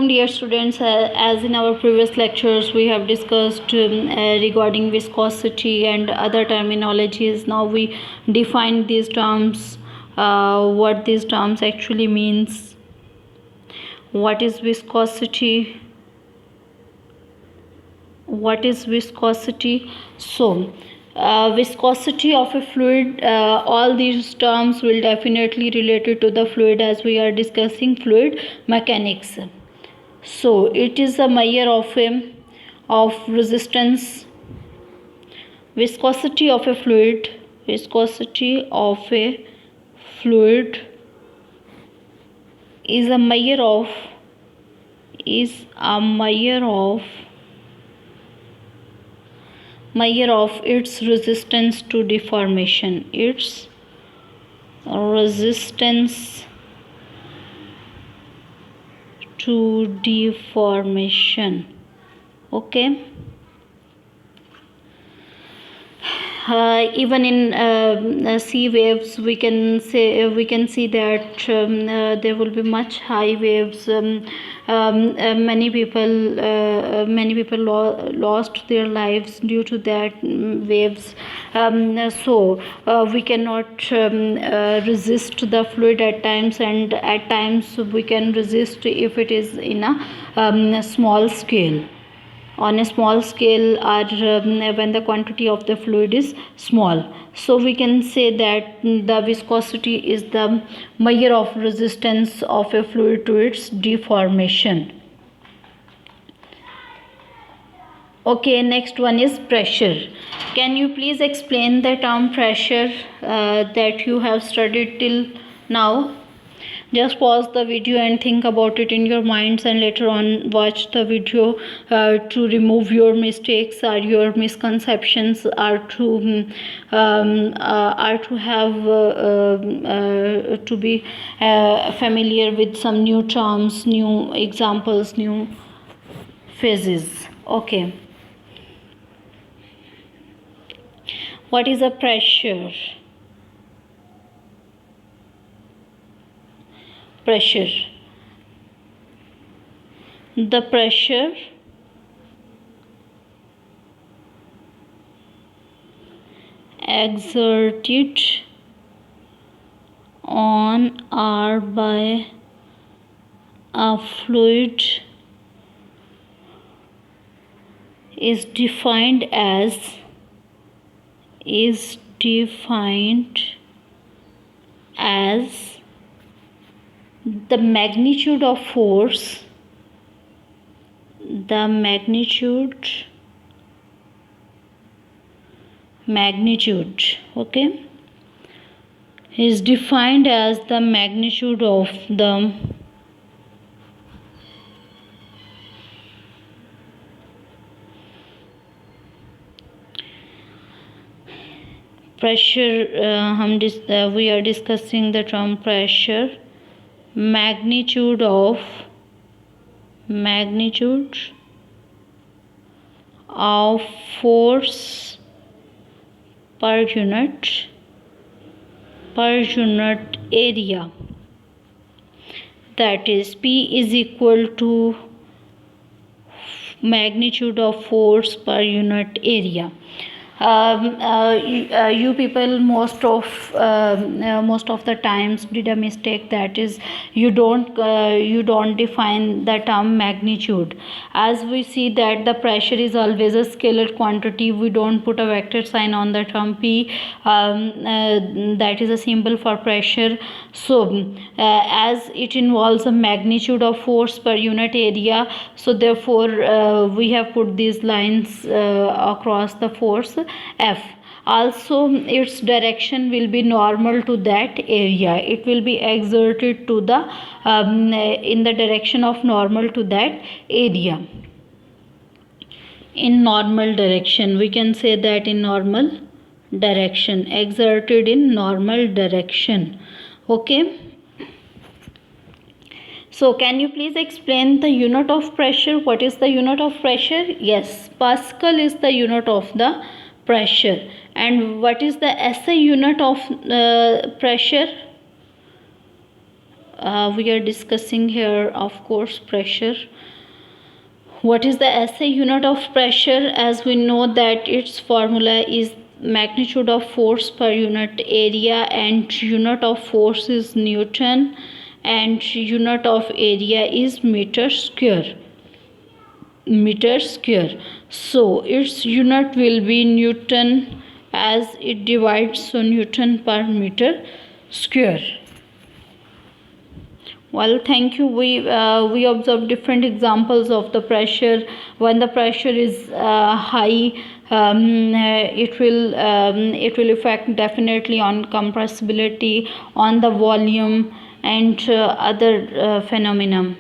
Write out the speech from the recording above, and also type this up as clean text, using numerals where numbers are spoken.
Dear students, as in our previous lectures we have discussed regarding viscosity and other terminologies. Now we define these terms, what these terms actually means. What is viscosity? What is viscosity? So viscosity of a fluid, all these terms will definitely related to the fluid as we are discussing fluid mechanics. So it is a measure of resistance. Viscosity of a fluid is a measure of its resistance to deformation. Its resistance to deformation. Okay. Even in sea waves we can see that there will be much high waves. Many people lost their lives due to that waves. So we cannot resist the fluid at times, and at times we can resist if it is in a small scale. On a small scale, or when the quantity of the fluid is small. So we can say that the viscosity is the measure of resistance of a fluid to its deformation. Okay, next one is pressure. Can you please explain the term pressure that you have studied till now? Just pause the video and think about it in your minds, and later on watch the video to remove your mistakes or your misconceptions, or to have to be familiar with some new terms, new examples, new phases. Okay. What is a pressure? The pressure exerted on or by a fluid is defined as the magnitude of force okay, is defined as the magnitude of the pressure. We are discussing the term pressure. Magnitude of force per unit area, that is P is equal to magnitude of force per unit area. You people most of the times did a mistake, that is you don't define the term magnitude. As we see that the pressure is always a scalar quantity, we don't put a vector sign on the term P. That is a symbol for pressure. So as it involves a magnitude of force per unit area, so therefore we have put these lines across the force F. Also its direction will be normal to that area. It will be exerted to the in the direction of normal to that area. In normal direction, we can say that in normal direction, exerted in normal direction. Okay. So can you please explain the unit of pressure? What is the unit of pressure? Yes, Pascal is the unit of the pressure. And what is the SI unit of pressure? we are discussing here, of course, pressure. What is the SI unit of pressure? As we know that its formula is magnitude of force per unit area, and unit of force is Newton, and unit of area is meter square. So its unit will be Newton, as it divides, so Newton per meter square. Well, thank you. We observe different examples of the pressure. When the pressure is high, it will affect definitely on compressibility, on the volume, and other phenomena.